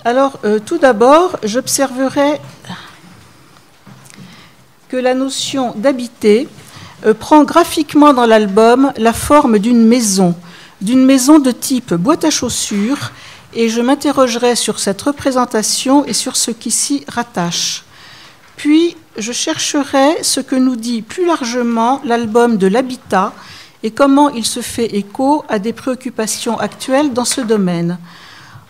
Alors, tout d'abord, j'observerai que la notion d'habiter prend graphiquement dans l'album la forme d'une maison de type boîte à chaussures, et je m'interrogerai sur cette représentation et sur ce qui s'y rattache. Puis, je chercherai ce que nous dit plus largement l'album de l'habitat et comment il se fait écho à des préoccupations actuelles dans ce domaine.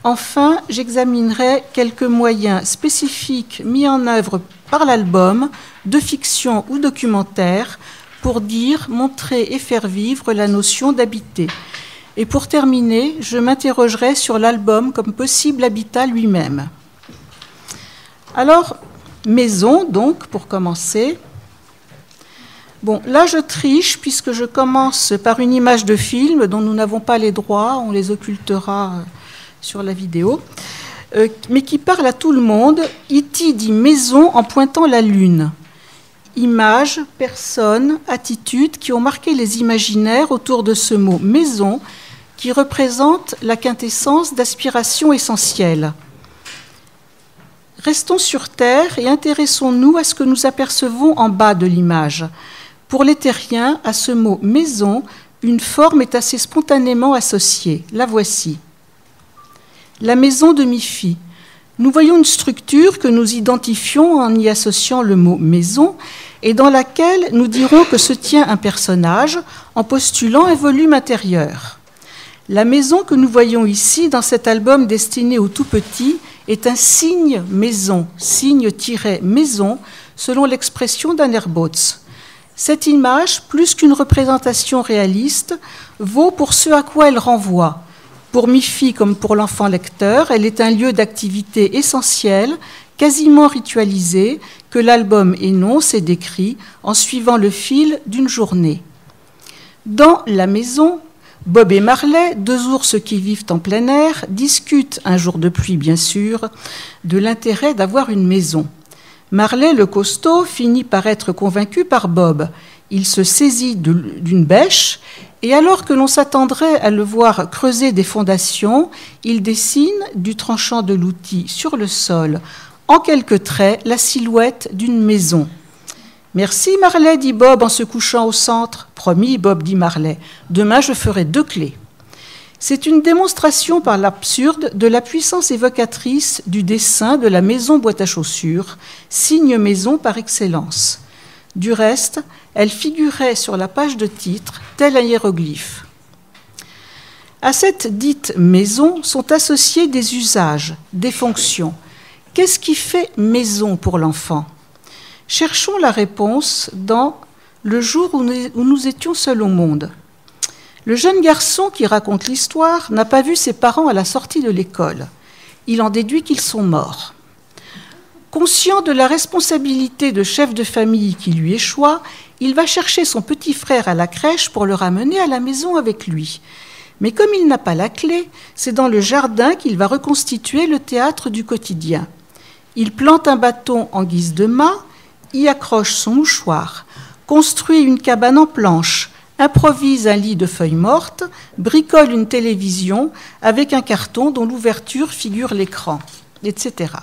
Enfin, j'examinerai quelques moyens spécifiques mis en œuvre par l'album, de fiction ou documentaire, pour dire, montrer et faire vivre la notion d'habiter. Et pour terminer, je m'interrogerai sur l'album comme possible habitat lui-même. Alors, maison, donc, pour commencer. Bon, là, je triche puisque je commence par une image de film dont nous n'avons pas les droits, on les occultera sur la vidéo, mais qui parle à tout le monde. E.T. dit maison en pointant la lune. Images, personnes, attitudes qui ont marqué les imaginaires autour de ce mot maison, qui représente la quintessence d'aspiration essentielle. Restons sur Terre et intéressons-nous à ce que nous apercevons en bas de l'image. Pour les terriens, à ce mot « maison », une forme est assez spontanément associée. La voici. La maison de mi-fi. Nous voyons une structure que nous identifions en y associant le mot « maison » et dans laquelle nous dirons que se tient un personnage en postulant un volume intérieur. La maison que nous voyons ici dans cet album destiné aux tout-petits est un signe maison, signe-maison, selon l'expression d'Anne Botz. Cette image, plus qu'une représentation réaliste, vaut pour ce à quoi elle renvoie. Pour mi-fi comme pour l'enfant lecteur, elle est un lieu d'activité essentiel, quasiment ritualisé, que l'album énonce et décrit en suivant le fil d'une journée. Dans la maison, Bob et Marley, deux ours qui vivent en plein air, discutent, un jour de pluie bien sûr, de l'intérêt d'avoir une maison. Marley, le costaud, finit par être convaincu par Bob. Il se saisit d'une bêche et alors que l'on s'attendrait à le voir creuser des fondations, il dessine, du tranchant de l'outil sur le sol, en quelques traits, la silhouette d'une maison. « Merci Marley, dit Bob en se couchant au centre. »« Promis, Bob, dit Marley. Demain, je ferai 2 clés. » C'est une démonstration par l'absurde de la puissance évocatrice du dessin de la maison boîte à chaussures, signe maison par excellence. Du reste, elle figurait sur la page de titre, tel un hiéroglyphe. À cette dite maison sont associés des usages, des fonctions. Qu'est-ce qui fait maison pour l'enfant ? Cherchons la réponse dans « Le jour où nous étions seuls au monde ». Le jeune garçon qui raconte l'histoire n'a pas vu ses parents à la sortie de l'école. Il en déduit qu'ils sont morts. Conscient de la responsabilité de chef de famille qui lui échoit, il va chercher son petit frère à la crèche pour le ramener à la maison avec lui. Mais comme il n'a pas la clé, c'est dans le jardin qu'il va reconstituer le théâtre du quotidien. Il plante un bâton en guise de mât, y accroche son mouchoir, construit une cabane en planches, improvise un lit de feuilles mortes, bricole une télévision avec un carton dont l'ouverture figure l'écran, etc.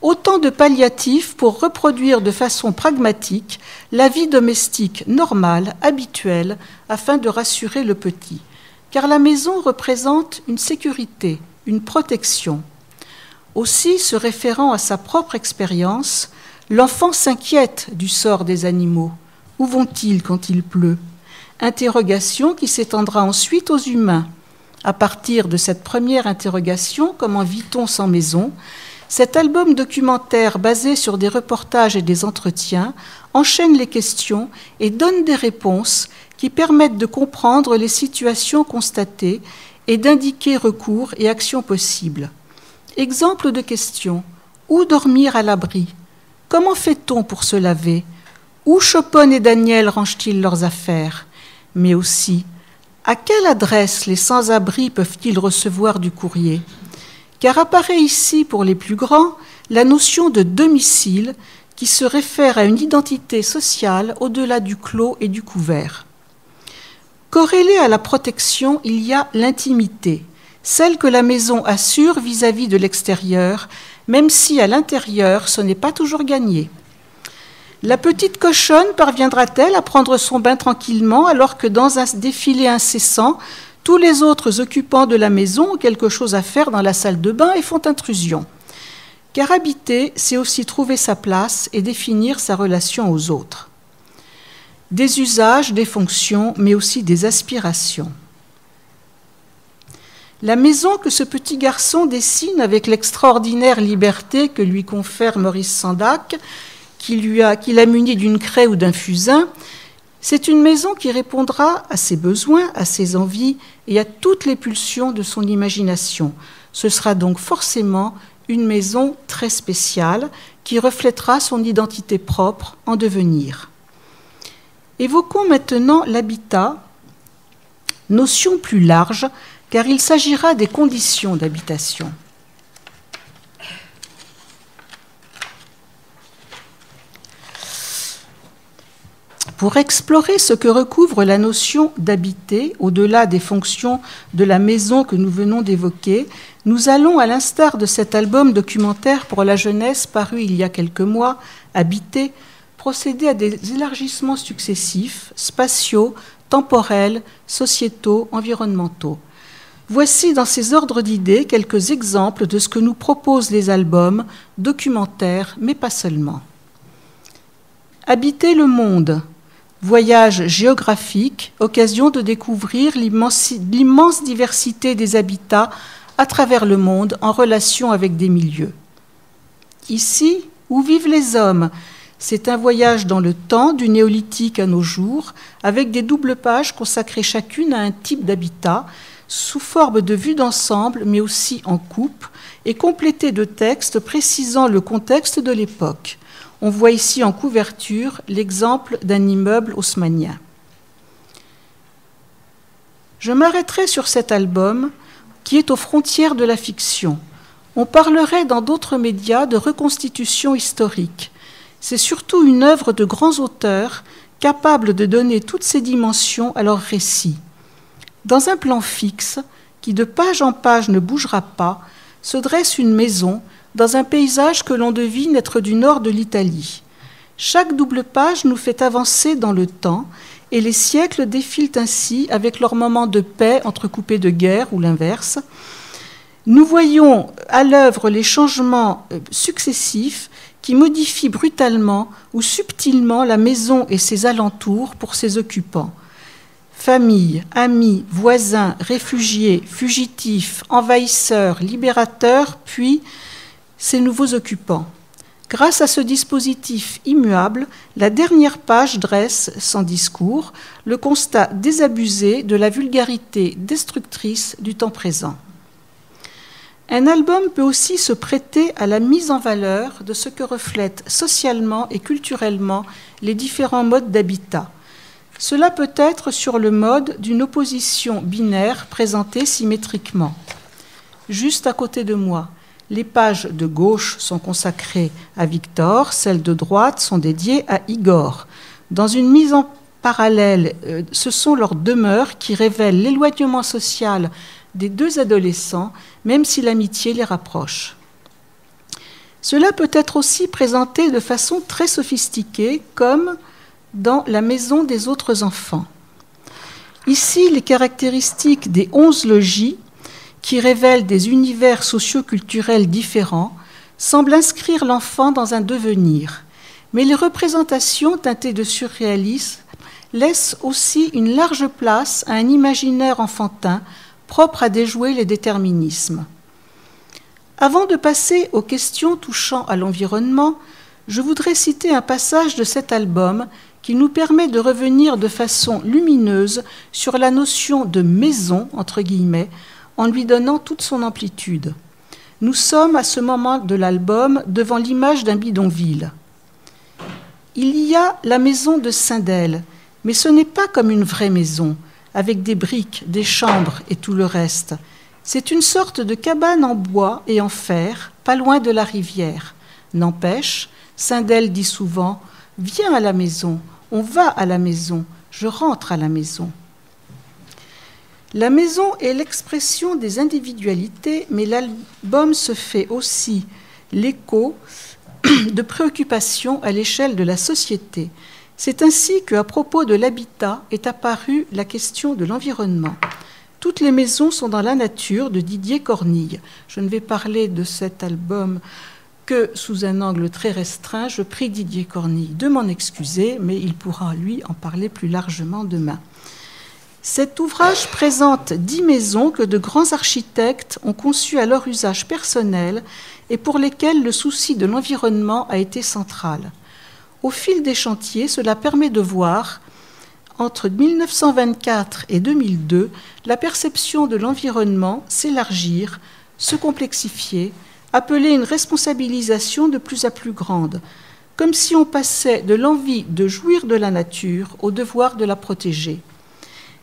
Autant de palliatifs pour reproduire de façon pragmatique la vie domestique normale, habituelle, afin de rassurer le petit. Car la maison représente une sécurité, une protection. Aussi, se référant à sa propre expérience, l'enfant s'inquiète du sort des animaux. Où vont-ils quand il pleut ? Interrogation qui s'étendra ensuite aux humains. À partir de cette première interrogation, comment vit-on sans maison ? Cet album documentaire basé sur des reportages et des entretiens enchaîne les questions et donne des réponses qui permettent de comprendre les situations constatées et d'indiquer recours et actions possibles. Exemple de questions. Où dormir à l'abri ? Comment fait-on pour se laver ? Où Chopin et Daniel rangent-ils leurs affaires ? Mais aussi, à quelle adresse les sans-abri peuvent-ils recevoir du courrier ? Car apparaît ici, pour les plus grands, la notion de domicile qui se réfère à une identité sociale au-delà du clos et du couvert. Corrélée à la protection, il y a l'intimité, celle que la maison assure vis-à-vis de l'extérieur, même si à l'intérieur ce n'est pas toujours gagné. La petite cochonne parviendra-t-elle à prendre son bain tranquillement alors que dans un défilé incessant, tous les autres occupants de la maison ont quelque chose à faire dans la salle de bain et font intrusion? Car habiter, c'est aussi trouver sa place et définir sa relation aux autres. Des usages, des fonctions, mais aussi des aspirations. La maison que ce petit garçon dessine avec l'extraordinaire liberté que lui confère Maurice Sendak, qu'il a muni d'une craie ou d'un fusain, c'est une maison qui répondra à ses besoins, à ses envies et à toutes les pulsions de son imagination. Ce sera donc forcément une maison très spéciale qui reflètera son identité propre en devenir. Évoquons maintenant l'habitat, notion plus large, car il s'agira des conditions d'habitation. Pour explorer ce que recouvre la notion d'habiter, au-delà des fonctions de la maison que nous venons d'évoquer, nous allons, à l'instar de cet album documentaire pour la jeunesse paru il y a quelques mois, Habiter, procéder à des élargissements successifs, spatiaux, temporels, sociétaux, environnementaux. Voici dans ces ordres d'idées quelques exemples de ce que nous proposent les albums, documentaires, mais pas seulement. Habiter le monde. Voyage géographique, occasion de découvrir l'immense diversité des habitats à travers le monde en relation avec des milieux. Ici, où vivent les hommes? C'est un voyage dans le temps, du néolithique à nos jours, avec des doubles pages consacrées chacune à un type d'habitat, sous forme de vue d'ensemble, mais aussi en coupe, et complétées de textes précisant le contexte de l'époque. On voit ici en couverture l'exemple d'un immeuble haussmannien. Je m'arrêterai sur cet album qui est aux frontières de la fiction. On parlerait dans d'autres médias de reconstitution historique. C'est surtout une œuvre de grands auteurs capables de donner toutes ces dimensions à leur récit. Dans un plan fixe, qui de page en page ne bougera pas, se dresse une maison dans un paysage que l'on devine être du nord de l'Italie. Chaque double page nous fait avancer dans le temps et les siècles défilent ainsi avec leurs moments de paix entrecoupés de guerre ou l'inverse. Nous voyons à l'œuvre les changements successifs qui modifient brutalement ou subtilement la maison et ses alentours pour ses occupants. Famille, amis, voisins, réfugiés, fugitifs, envahisseurs, libérateurs, puis ces nouveaux occupants. Grâce à ce dispositif immuable, la dernière page dresse, sans discours, le constat désabusé de la vulgarité destructrice du temps présent. Un album peut aussi se prêter à la mise en valeur de ce que reflètent socialement et culturellement les différents modes d'habitat. Cela peut être sur le mode d'une opposition binaire présentée symétriquement. Juste à côté de moi, les pages de gauche sont consacrées à Victor, celles de droite sont dédiées à Igor. Dans une mise en parallèle, ce sont leurs demeures qui révèlent l'éloignement social des deux adolescents, même si l'amitié les rapproche. Cela peut être aussi présenté de façon très sophistiquée, comme dans La maison des autres enfants. Ici, les caractéristiques des 11 logis, qui révèlent des univers socio-culturels différents, semblent inscrire l'enfant dans un devenir. Mais les représentations teintées de surréalisme laissent aussi une large place à un imaginaire enfantin propre à déjouer les déterminismes. Avant de passer aux questions touchant à l'environnement, je voudrais citer un passage de cet album qui nous permet de revenir de façon lumineuse sur la notion de « maison » entre guillemets, en lui donnant toute son amplitude. Nous sommes à ce moment de l'album devant l'image d'un bidonville. Il y a la maison de Saint-Del, mais ce n'est pas comme une vraie maison, avec des briques, des chambres et tout le reste. C'est une sorte de cabane en bois et en fer, pas loin de la rivière. N'empêche, Saint-Del dit souvent « Viens à la maison, on va à la maison, je rentre à la maison ». La maison est l'expression des individualités, mais l'album se fait aussi l'écho de préoccupations à l'échelle de la société. C'est ainsi qu'à propos de l'habitat est apparue la question de l'environnement. Toutes les maisons sont dans la nature de Didier Cornille. Je ne vais parler de cet album que sous un angle très restreint. Je prie Didier Cornille de m'en excuser, mais il pourra, lui, en parler plus largement demain. Cet ouvrage présente 10 maisons que de grands architectes ont conçues à leur usage personnel et pour lesquelles le souci de l'environnement a été central. Au fil des chantiers, cela permet de voir, entre 1924 et 2002, la perception de l'environnement s'élargir, se complexifier, appeler une responsabilisation de plus en plus grande, comme si on passait de l'envie de jouir de la nature au devoir de la protéger.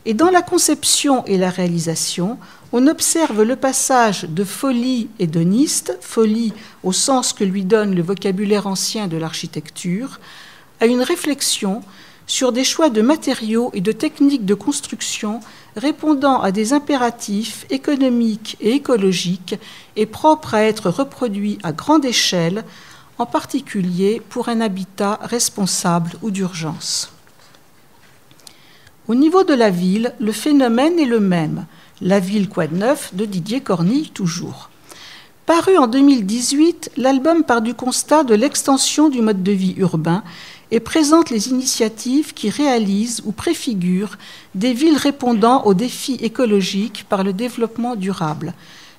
Et dans la conception et la réalisation, on observe le passage de folie hédoniste, folie au sens que lui donne le vocabulaire ancien de l'architecture, à une réflexion sur des choix de matériaux et de techniques de construction répondant à des impératifs économiques et écologiques et propres à être reproduits à grande échelle, en particulier pour un habitat responsable ou d'urgence. Au niveau de la ville, le phénomène est le même. La ville quoi de neuf de Didier Cornille toujours. Paru en 2018, l'album part du constat de l'extension du mode de vie urbain et présente les initiatives qui réalisent ou préfigurent des villes répondant aux défis écologiques par le développement durable.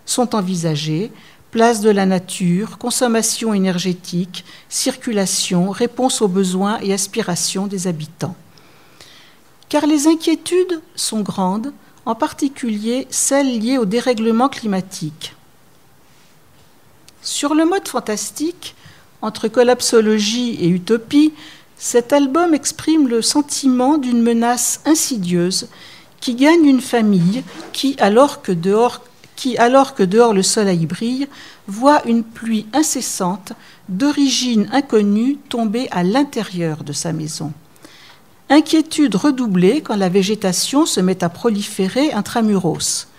Sont envisagées place de la nature, consommation énergétique, circulation, réponse aux besoins et aspirations des habitants. Car les inquiétudes sont grandes, en particulier celles liées au dérèglement climatique. Sur le mode fantastique, entre collapsologie et utopie, cet album exprime le sentiment d'une menace insidieuse qui gagne une famille qui, alors que dehors le soleil brille, voit une pluie incessante d'origine inconnue tomber à l'intérieur de sa maison. Inquiétude redoublée quand la végétation se met à proliférer intramuros.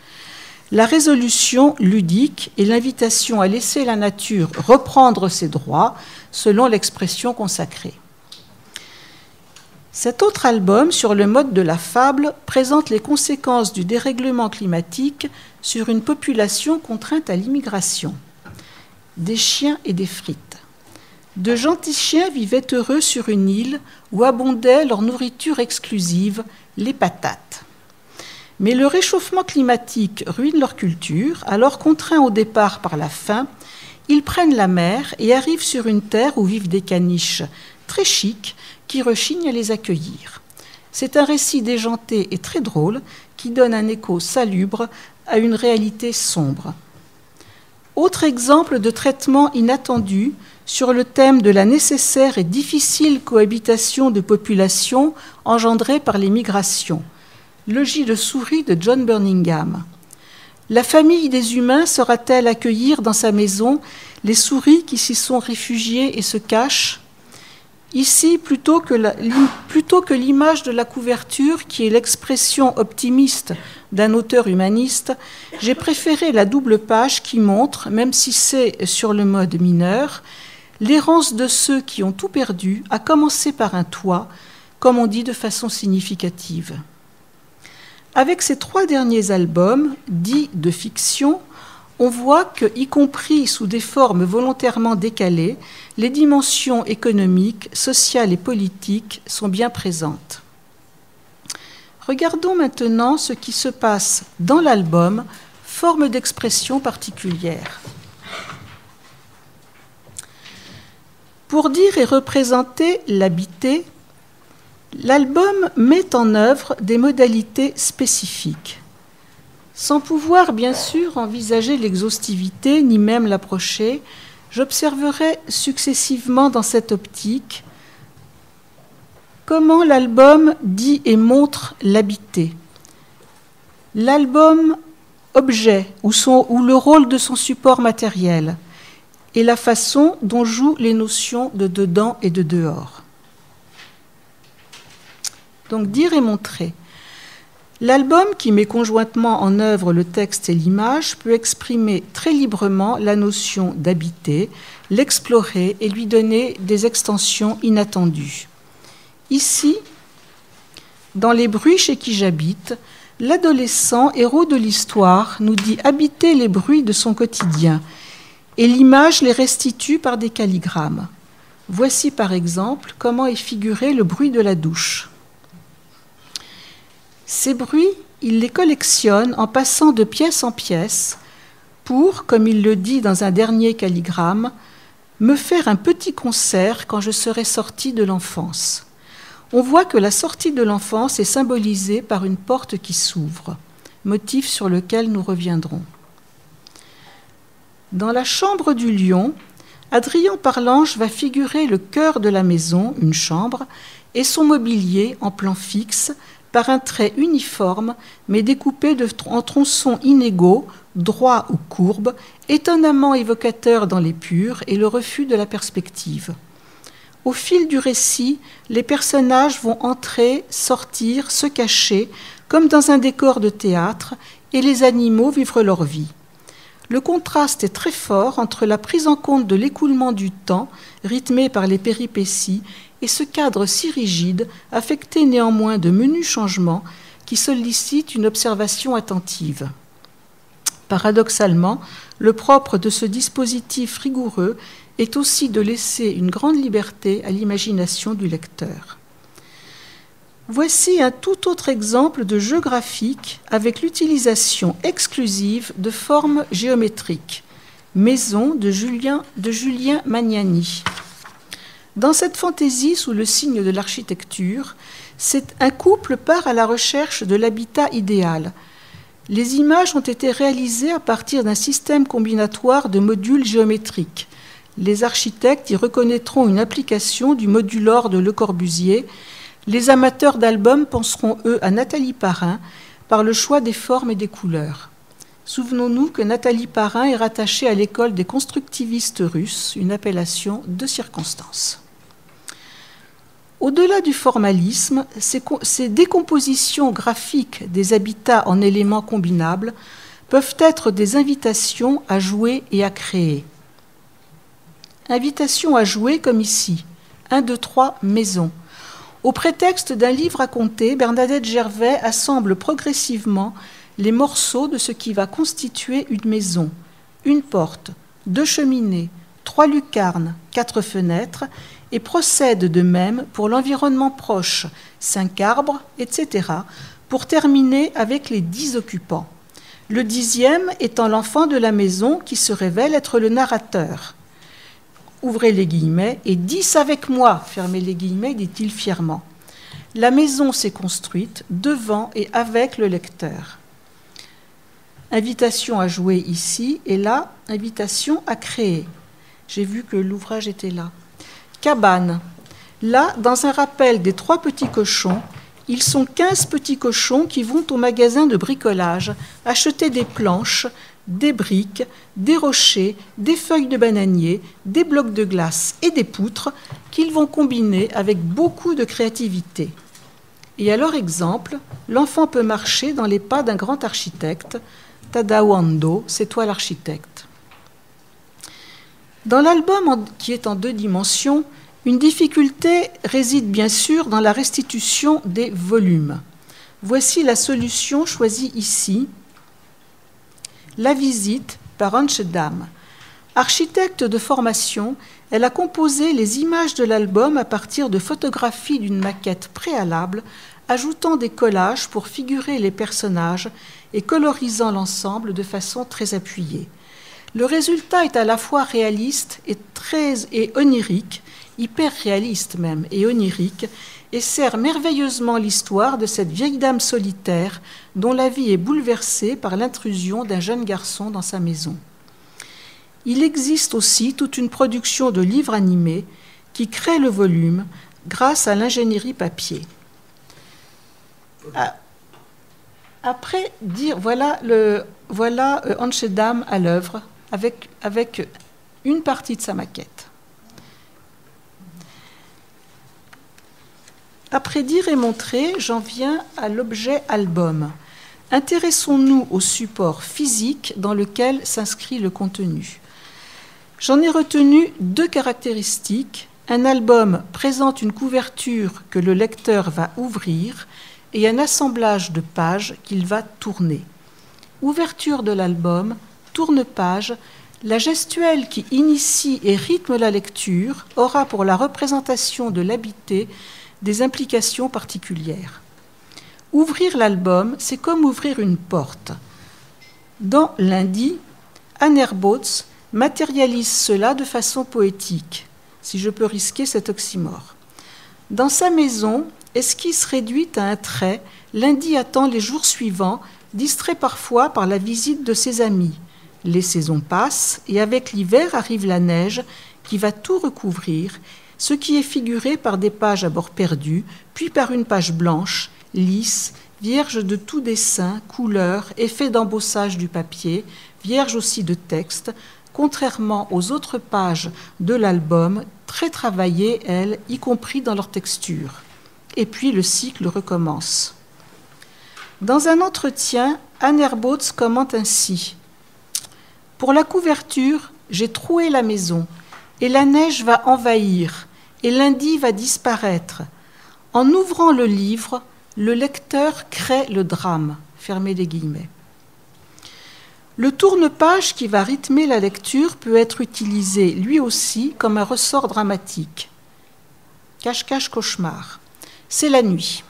La résolution ludique et l'invitation à laisser la nature reprendre ses droits, selon l'expression consacrée. Cet autre album, sur le mode de la fable, présente les conséquences du dérèglement climatique sur une population contrainte à l'immigration. Des chiens et des frites. De gentils chiens vivaient heureux sur une île où abondait leur nourriture exclusive, les patates. Mais le réchauffement climatique ruine leur culture, alors contraints au départ par la faim, ils prennent la mer et arrivent sur une terre où vivent des caniches très chics qui rechignent à les accueillir. C'est un récit déjanté et très drôle qui donne un écho salubre à une réalité sombre. Autre exemple de traitement inattendu sur le thème de la nécessaire et difficile cohabitation de populations engendrée par les migrations. Logis de souris de John Burningham. La famille des humains saura-t-elle accueillir dans sa maison les souris qui s'y sont réfugiées et se cachent ? Ici, plutôt que l'image de la couverture, qui est l'expression optimiste d'un auteur humaniste, j'ai préféré la double page qui montre, même si c'est sur le mode mineur, l'errance de ceux qui ont tout perdu, à commencer par un toit, comme on dit de façon significative. Avec ces 3 derniers albums, dits de fiction, on voit que, y compris sous des formes volontairement décalées, les dimensions économiques, sociales et politiques sont bien présentes. Regardons maintenant ce qui se passe dans l'album, forme d'expression particulière. Pour dire et représenter l'habité, l'album met en œuvre des modalités spécifiques. Sans pouvoir, bien sûr, envisager l'exhaustivité, ni même l'approcher, j'observerai successivement dans cette optique comment l'album dit et montre l'habité. L'album objet ou le rôle de son support matériel et la façon dont jouent les notions de dedans et de dehors. Donc dire et montrer. L'album, qui met conjointement en œuvre le texte et l'image, peut exprimer très librement la notion d'habiter, l'explorer et lui donner des extensions inattendues. Ici, dans Les bruits chez qui j'habite, l'adolescent, héros de l'histoire, nous dit habiter les bruits de son quotidien, et l'image les restitue par des calligrammes. Voici par exemple comment est figuré le bruit de la douche. Ces bruits, il les collectionne en passant de pièce en pièce pour, comme il le dit dans un dernier calligramme, me faire un petit concert quand je serai sorti de l'enfance. On voit que la sortie de l'enfance est symbolisée par une porte qui s'ouvre, motif sur lequel nous reviendrons. Dans la chambre du lion, Adrien Parlange va figurer le cœur de la maison, une chambre, et son mobilier en plan fixe, par un trait uniforme, mais découpé en tronçons inégaux, droits ou courbes, étonnamment évocateurs dans l'épure et le refus de la perspective. Au fil du récit, les personnages vont entrer, sortir, se cacher, comme dans un décor de théâtre, et les animaux vivre leur vie. Le contraste est très fort entre la prise en compte de l'écoulement du temps, rythmé par les péripéties, et ce cadre si rigide, affecté néanmoins de menus changements, qui sollicite une observation attentive. Paradoxalement, le propre de ce dispositif rigoureux est aussi de laisser une grande liberté à l'imagination du lecteur. Voici un tout autre exemple de jeu graphique avec l'utilisation exclusive de formes géométriques. Maison de Julien Magnani. Dans cette fantaisie sous le signe de l'architecture, un couple part à la recherche de l'habitat idéal. Les images ont été réalisées à partir d'un système combinatoire de modules géométriques. Les architectes y reconnaîtront une application du modulor de Le Corbusier. Les amateurs d'albums penseront, eux, à Nathalie Parrain par le choix des formes et des couleurs. Souvenons-nous que Nathalie Parrain est rattachée à l'école des constructivistes russes, une appellation de circonstance. Au-delà du formalisme, ces décompositions graphiques des habitats en éléments combinables peuvent être des invitations à jouer et à créer. Invitations à jouer comme ici, 1, 2, 3, maison. Au prétexte d'un livre à conter, Bernadette Gervais assemble progressivement les morceaux de ce qui va constituer une maison. Une porte, 2 cheminées, 3 lucarnes, 4 fenêtres, et procède de même pour l'environnement proche, 5 arbres, etc., pour terminer avec les 10 occupants. Le 10e étant l'enfant de la maison qui se révèle être le narrateur. Ouvrez les guillemets, et 10 avec moi, fermez les guillemets, dit-il fièrement. La maison s'est construite devant et avec le lecteur. Invitation à jouer ici, et là, invitation à créer. J'ai vu que l'ouvrage était là. Cabane. Là, dans un rappel des 3 petits cochons, ils sont 15 petits cochons qui vont au magasin de bricolage acheter des planches, des briques, des rochers, des feuilles de bananier, des blocs de glace et des poutres qu'ils vont combiner avec beaucoup de créativité. Et à leur exemple, l'enfant peut marcher dans les pas d'un grand architecte. Tadao Ando, c'est toi l'architecte. Dans l'album qui est en 2 dimensions, une difficulté réside bien sûr dans la restitution des volumes. Voici la solution choisie ici. La visite par Amsterdam. Architecte de formation, elle a composé les images de l'album à partir de photographies d'une maquette préalable, ajoutant des collages pour figurer les personnages et colorisant l'ensemble de façon très appuyée. Le résultat est à la fois réaliste et onirique, hyper réaliste même et onirique, et sert merveilleusement l'histoire de cette vieille dame solitaire dont la vie est bouleversée par l'intrusion d'un jeune garçon dans sa maison. Il existe aussi toute une production de livres animés qui crée le volume grâce à l'ingénierie papier. Après dire voilà Amsterdam à l'œuvre avec une partie de sa maquette. Après dire et montrer, j'en viens à l'objet album. Intéressons-nous au support physique dans lequel s'inscrit le contenu. J'en ai retenu 2 caractéristiques. Un album présente une couverture que le lecteur va ouvrir et un assemblage de pages qu'il va tourner. Ouverture de l'album, tourne-page, la gestuelle qui initie et rythme la lecture aura pour la représentation de l'habité des implications particulières. Ouvrir l'album, c'est comme ouvrir une porte. Dans Lundi, Anerbots matérialise cela de façon poétique, si je peux risquer cet oxymore. Dans sa maison, esquisse réduite à un trait, Lundi attend les jours suivants, distrait parfois par la visite de ses amis. Les saisons passent et avec l'hiver arrive la neige qui va tout recouvrir, ce qui est figuré par des pages à bord perdu, puis par une page blanche, lisse, vierge de tout dessin, couleur, effet d'embossage du papier, vierge aussi de texte, contrairement aux autres pages de l'album, très travaillées, elles, y compris dans leur texture. Et puis le cycle recommence. Dans un entretien, Anerbots commente ainsi : « Pour la couverture, j'ai troué la maison, et la neige va envahir, et Lundi va disparaître. En ouvrant le livre, le lecteur crée le drame. » Fermez les guillemets. Le tourne-page qui va rythmer la lecture peut être utilisé lui aussi comme un ressort dramatique. Cache-cache cauchemar. C'est la nuit.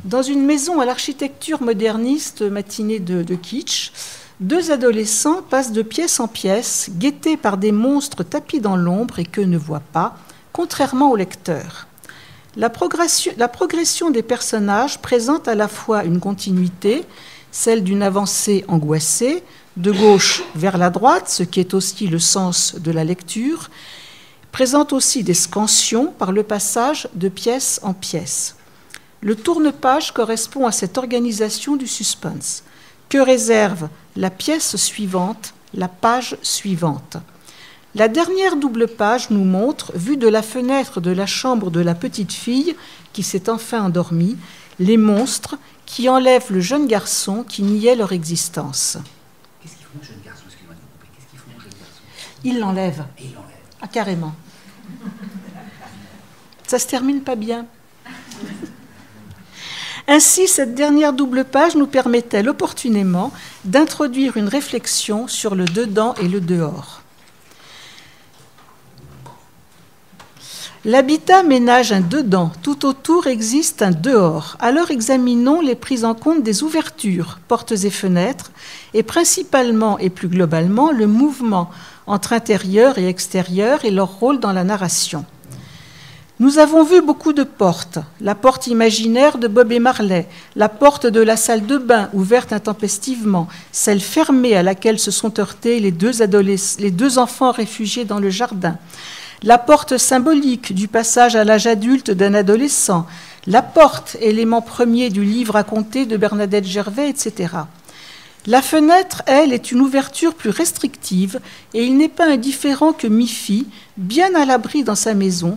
Dans une maison à l'architecture moderniste matinée de kitsch, 2 adolescents passent de pièce en pièce, guettés par des monstres tapis dans l'ombre et qu'eux ne voient pas, contrairement au lecteur. La progression des personnages présente à la fois une continuité, celle d'une avancée angoissée, de gauche vers la droite, ce qui est aussi le sens de la lecture, présente aussi des scansions par le passage de pièce en pièce. Le tourne-page correspond à cette organisation du suspense. Que réserve la pièce suivante, la page suivante ? La dernière double page nous montre, vue de la fenêtre de la chambre de la petite fille qui s'est enfin endormie, les monstres qui enlèvent le jeune garçon qui niait leur existence. Qu'est-ce qu'ils font au jeune garçon ? Excusez-moi de vous couper. Qu'est-ce qu'ils font au jeune garçon ? Ils l'enlèvent. Et ils l'enlèvent. Ah, carrément. Ça se termine pas bien. Ainsi, cette dernière double page nous permettait opportunément d'introduire une réflexion sur le dedans et le dehors. L'habitat ménage un dedans, tout autour existe un dehors. Alors examinons les prises en compte des ouvertures, portes et fenêtres, et principalement et plus globalement le mouvement entre intérieur et extérieur et leur rôle dans la narration. Nous avons vu beaucoup de portes, la porte imaginaire de Bob et Marley, la porte de la salle de bain ouverte intempestivement, celle fermée à laquelle se sont heurtés les deux enfants réfugiés dans le jardin, la porte symbolique du passage à l'âge adulte d'un adolescent, la porte, élément premier du livre à conter de Bernadette Gervais, etc. La fenêtre, elle, est une ouverture plus restrictive et il n'est pas indifférent que Miffy, bien à l'abri dans sa maison,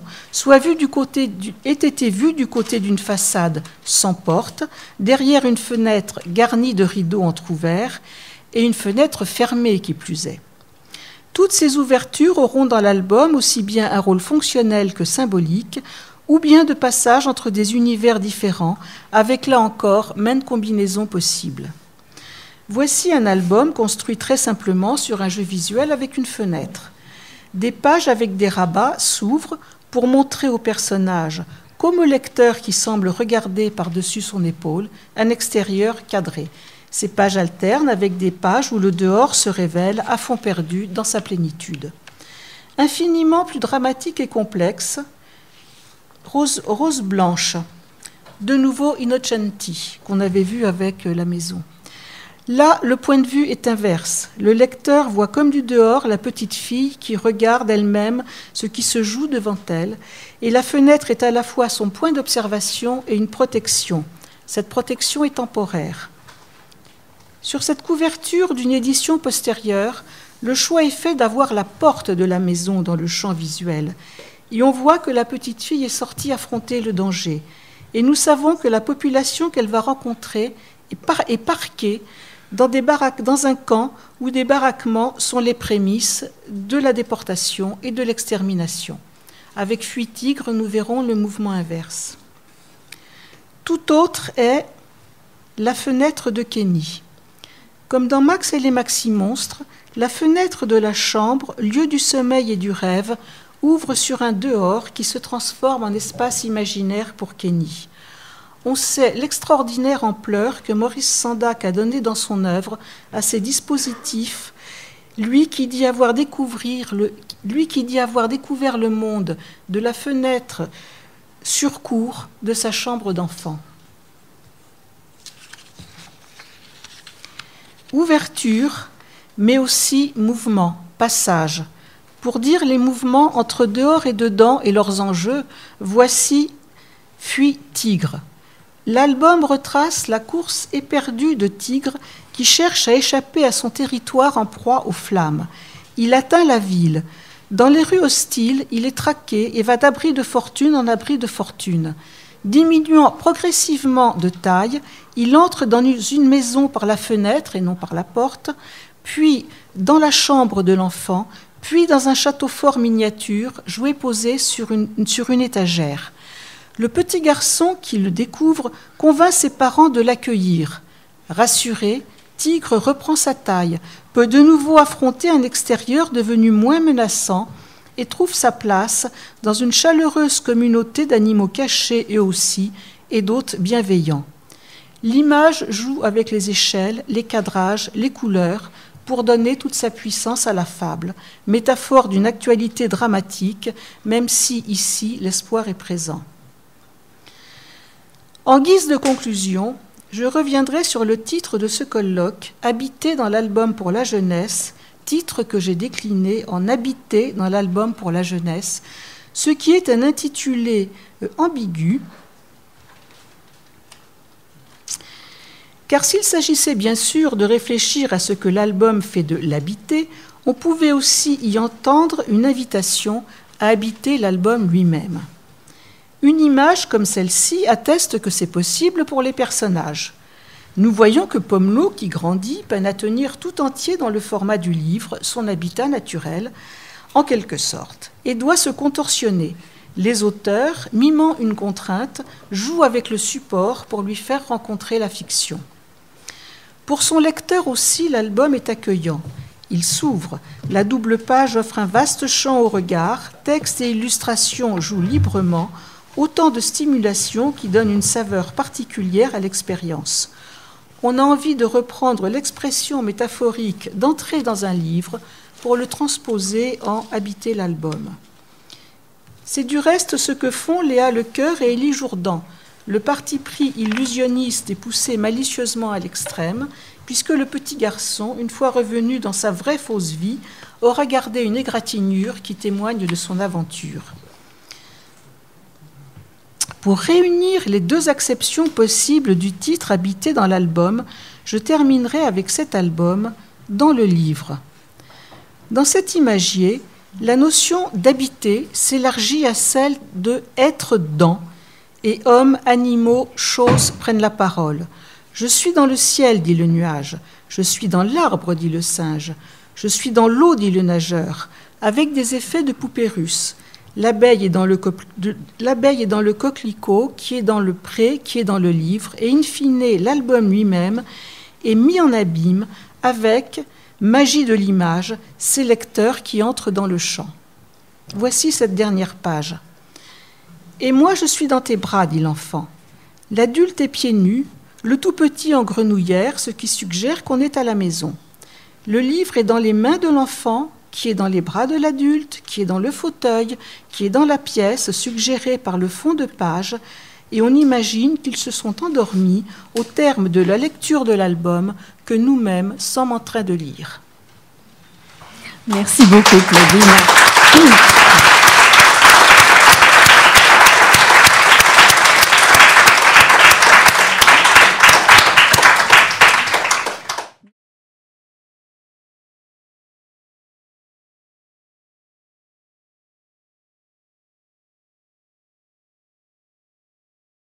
ait été vue du côté d'une façade sans porte, derrière une fenêtre garnie de rideaux entr'ouverts et une fenêtre fermée qui plus est. Toutes ces ouvertures auront dans l'album aussi bien un rôle fonctionnel que symbolique, ou bien de passage entre des univers différents, avec là encore maintes combinaisons possibles. Voici un album construit très simplement sur un jeu visuel avec une fenêtre. Des pages avec des rabats s'ouvrent pour montrer au personnage, comme au lecteur qui semble regarder par-dessus son épaule, un extérieur cadré. Ces pages alternent avec des pages où le dehors se révèle à fond perdu dans sa plénitude. Infiniment plus dramatique et complexe, Rose blanche, de nouveau Innocenti, qu'on avait vu avec la maison. Là, le point de vue est inverse. Le lecteur voit comme du dehors la petite fille qui regarde elle-même ce qui se joue devant elle, et la fenêtre est à la fois son point d'observation et une protection. Cette protection est temporaire. Sur cette couverture d'une édition postérieure, le choix est fait d'avoir la porte de la maison dans le champ visuel. Et on voit que la petite fille est sortie affronter le danger. Et nous savons que la population qu'elle va rencontrer est parquée dans un camp où des baraquements sont les prémices de la déportation et de l'extermination. Avec Fuit-Tigre, nous verrons le mouvement inverse. Tout autre est la fenêtre de Kenny. Comme dans Max et les Maximonstres, la fenêtre de la chambre, lieu du sommeil et du rêve, ouvre sur un dehors qui se transforme en espace imaginaire pour Kenny. On sait l'extraordinaire ampleur que Maurice Sendak a donnée dans son œuvre à ces dispositifs, lui qui dit avoir découvert le monde de la fenêtre sur cour de sa chambre d'enfant. Ouverture, mais aussi mouvement, passage. Pour dire les mouvements entre dehors et dedans et leurs enjeux, voici Fuit-Tigre. L'album retrace la course éperdue de Tigre qui cherche à échapper à son territoire en proie aux flammes. Il atteint la ville. Dans les rues hostiles, il est traqué et va d'abri de fortune en abri de fortune. Diminuant progressivement de taille, il entre dans une maison par la fenêtre et non par la porte, puis dans la chambre de l'enfant, puis dans un château fort miniature, jouet posé sur une étagère. Le petit garçon qui le découvre convainc ses parents de l'accueillir. Rassuré, Tigre reprend sa taille, peut de nouveau affronter un extérieur devenu moins menaçant et trouve sa place dans une chaleureuse communauté d'animaux cachés eux aussi et d'hôtes bienveillants. L'image joue avec les échelles, les cadrages, les couleurs pour donner toute sa puissance à la fable, métaphore d'une actualité dramatique, même si ici l'espoir est présent. En guise de conclusion, je reviendrai sur le titre de ce colloque, Habité dans l'album pour la jeunesse, titre que j'ai décliné en Habité dans l'album pour la jeunesse, ce qui est un intitulé ambigu, car s'il s'agissait bien sûr de réfléchir à ce que l'album fait de l'habiter, on pouvait aussi y entendre une invitation à habiter l'album lui-même. Une image comme celle-ci atteste que c'est possible pour les personnages. Nous voyons que Pomelot, qui grandit, peine à tenir tout entier dans le format du livre, son habitat naturel, en quelque sorte, et doit se contorsionner. Les auteurs, mimant une contrainte, jouent avec le support pour lui faire rencontrer la fiction. Pour son lecteur aussi, l'album est accueillant. Il s'ouvre, la double page offre un vaste champ au regard, texte et illustration jouent librement, autant de stimulation qui donnent une saveur particulière à l'expérience. On a envie de reprendre l'expression métaphorique d'entrer dans un livre pour le transposer en habiter l'album. C'est du reste ce que font Léa Lecoeur et Élie Jourdan. Le parti pris illusionniste est poussé malicieusement à l'extrême, puisque le petit garçon, une fois revenu dans sa vraie fausse vie, aura gardé une égratignure qui témoigne de son aventure. Pour réunir les deux acceptions possibles du titre habité dans l'album, je terminerai avec cet album dans le livre. Dans cet imagier, la notion d'habiter s'élargit à celle de être dans, et hommes, animaux, choses prennent la parole. Je suis dans le ciel, dit le nuage. Je suis dans l'arbre, dit le singe. Je suis dans l'eau, dit le nageur, avec des effets de poupée russe. L'abeille est dans le coquelicot, qui est dans le pré, qui est dans le livre, et in fine, l'album lui-même est mis en abîme avec magie de l'image, ces lecteurs qui entrent dans le champ. Voici cette dernière page. Et moi je suis dans tes bras, dit l'enfant. L'adulte est pieds nus, le tout petit en grenouillère, ce qui suggère qu'on est à la maison. Le livre est dans les mains de l'enfant, qui est dans les bras de l'adulte, qui est dans le fauteuil, qui est dans la pièce, suggérée par le fond de page, et on imagine qu'ils se sont endormis au terme de la lecture de l'album que nous-mêmes sommes en train de lire. Merci beaucoup, Claudine.